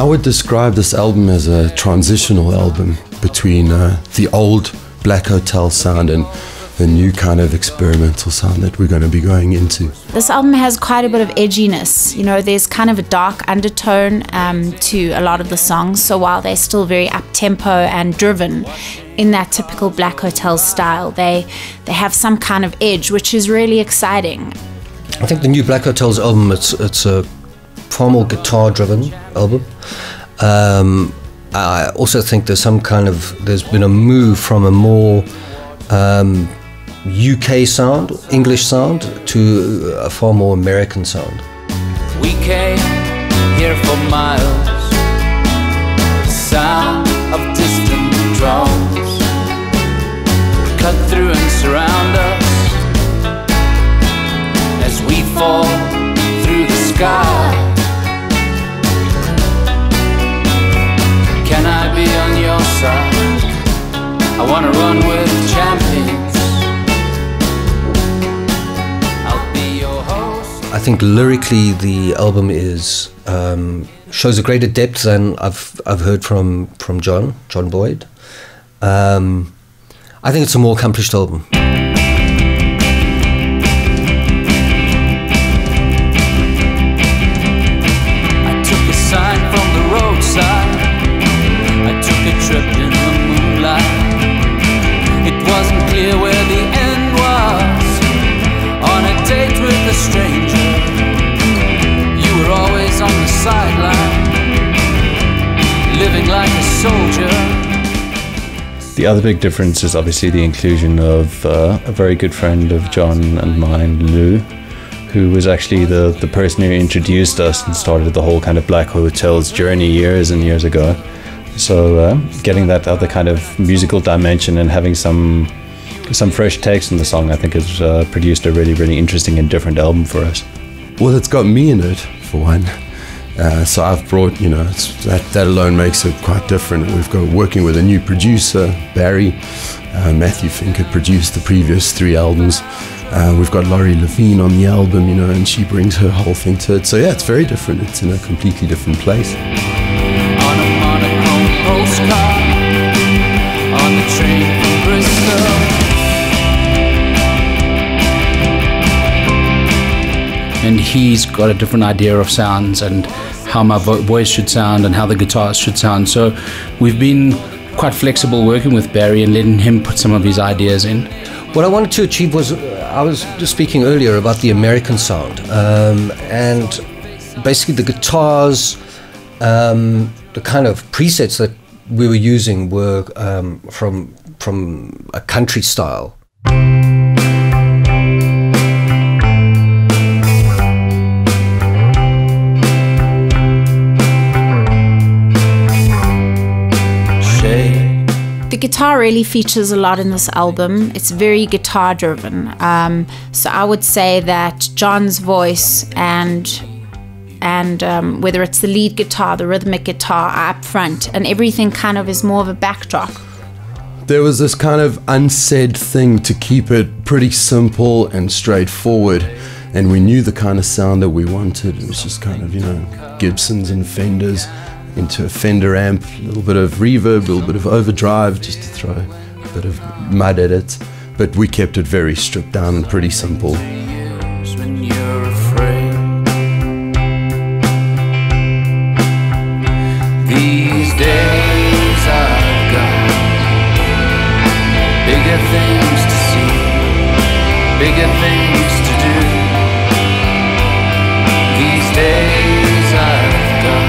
I would describe this album as a transitional album between the old Black Hotel sound and the new kind of experimental sound that we're going to be going into. This album has quite a bit of edginess. You know, there's kind of a dark undertone to a lot of the songs. So while they're still very up-tempo and driven in that typical Black Hotel style, they have some kind of edge, which is really exciting. I think the new Black Hotels album, it's a far more guitar-driven album. I also think there's been a move from a more UK sound, English sound, to a far more American sound. We came here for miles, the sound of distant drums cut through and surround us as we fall through the sky. Can I be on your side? I want to run with champions. I think lyrically the album is shows a greater depth than I've heard from John Boyd. I think it's a more accomplished album. I took a sign from the roadside. I took a trip in the moonlight. It wasn't clear where the end was. On a date with a stranger, you were always on the sideline, living like a soldier. The other big difference is obviously the inclusion of a very good friend of John and mine, Lou, who was actually the person who introduced us and started the whole kind of Black Hotels journey years and years ago. So getting that other kind of musical dimension and having some fresh takes in the song, I think has produced a really, really interesting and different album for us. Well, it's got me in it, for one. So I've brought, that alone makes it quite different. We've got working with a new producer, Barry. Matthew Fink had produced the previous 3 albums. We've got Laurie Levine on the album, and she brings her whole thing to it. So yeah, it's very different. It's in a completely different place. On a monochrome postcard, on the train from Bristol. And he's got a different idea of sounds and how my voice should sound and how the guitars should sound. So we've been quite flexible working with Barry and letting him put some of his ideas in. What I wanted to achieve was, I was just speaking earlier about the American sound, and basically the guitars, the kind of presets that we were using were from a country style. The guitar really features a lot in this album. It's very guitar driven. So I would say that John's voice and whether it's the lead guitar, the rhythmic guitar are up front, and everything kind of is more of a backdrop. There was this kind of unsaid thing to keep it pretty simple and straightforward, and we knew the kind of sound that we wanted. It was just kind of, Gibsons and Fenders into a Fender amp, a little bit of reverb, a little bit of overdrive, just to throw a bit of mud at it. But we kept it very stripped down and pretty simple. When you're afraid, these days I've got bigger things to see, bigger things to do. These days I've got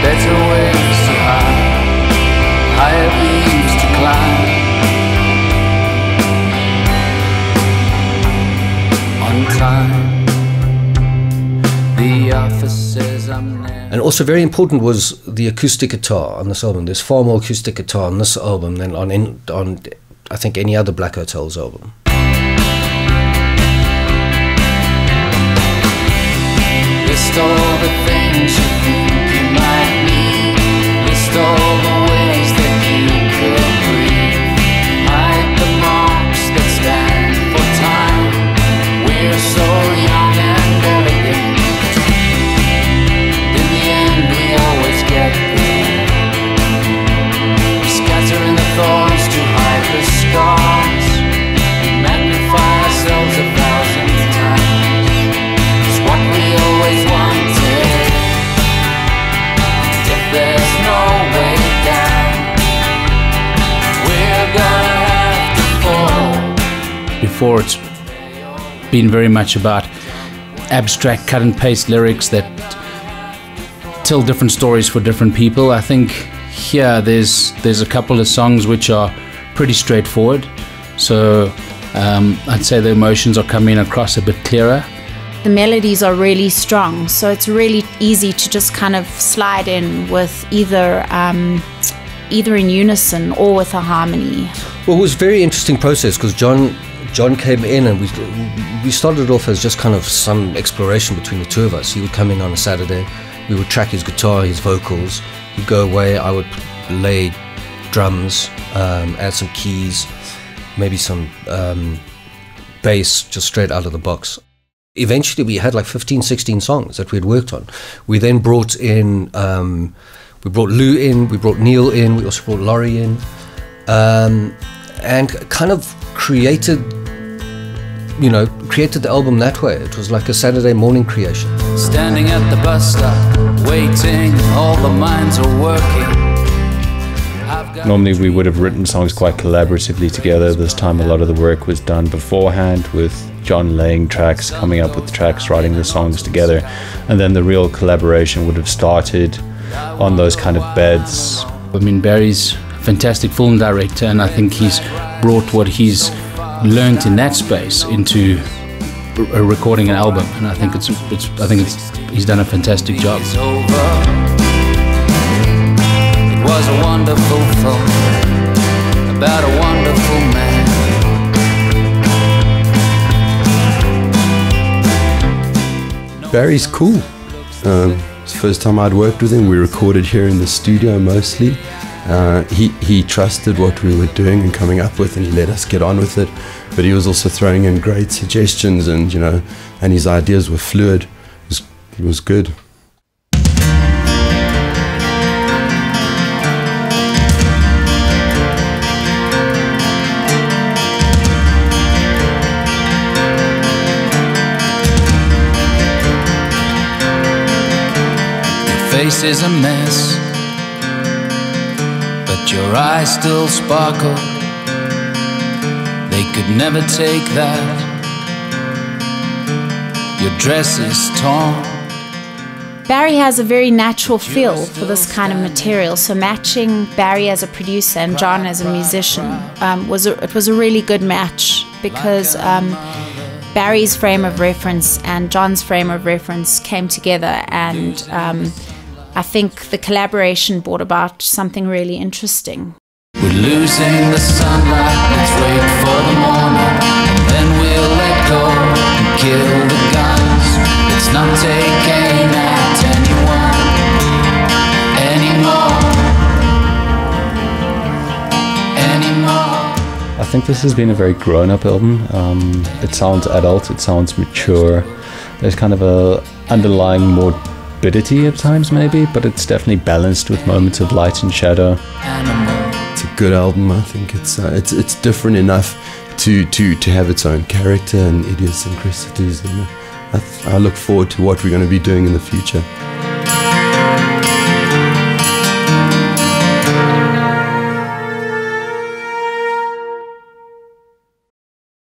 better ways to hide, higher beams to climb. On time, the office says I'm there. And also very important was the acoustic guitar on this album. There's far more acoustic guitar on this album than on I think any other Black Hotels album. List all the things you think you might need. List all the ways that you could breathe. Hide the marks that stand for time. We're so young and elegant. In the before, it's been very much about abstract cut and paste lyrics that tell different stories for different people. I think here there's a couple of songs which are pretty straightforward, so I'd say the emotions are coming across a bit clearer. The melodies are really strong, so it's really easy to just kind of slide in with either in unison or with a harmony. Well, it was a very interesting process because John came in and we started off as just kind of some exploration between the two of us. He would come in on a Saturday, we would track his guitar, his vocals, he'd go away, I would lay drums, add some keys, maybe some bass just straight out of the box. Eventually we had like 15, 16 songs that we had worked on. We then brought in, we brought Lou in, we brought Neil in, we also brought Laurie in, and kind of created the album that way. It was like a Saturday morning creation. Standing at the bus stop, waiting, all the minds are working. Normally we would have written songs quite collaboratively together. This time a lot of the work was done beforehand, with John laying tracks, coming up with tracks, writing the songs together, and then the real collaboration would have started on those kind of beds. I mean, Barry's a fantastic film director, and I think he's brought what he's learned in that space into recording an album, and I think he's done a fantastic job. It was a wonderful thought about a wonderful man. Barry's cool. It's the first time I'd worked with him. We recorded here in the studio mostly. He trusted what we were doing and coming up with, and he let us get on with it. But he was also throwing in great suggestions, and and his ideas were fluid. It was good. Face is a mess, but your eyes still sparkle. They could never take that. Your dress is torn. Barry has a very natural feel for this kind of material, so matching Barry as a producer and John as a musician was a really good match, because Barry's frame of reference and John's frame of reference came together, and I think the collaboration brought about something really interesting. We're losing the sunlight, let's wait for the morning, and then we'll let go and kill the guns. Let's not take aim at anyone anymore. I think this has been a very grown-up album. It sounds adult, it sounds mature. There's kind of a underlying morbidity at times maybe, but it's definitely balanced with moments of light and shadow. It's a good album. I think it's different enough to have its own character and idiosyncrasies. I look forward to what we're going to be doing in the future.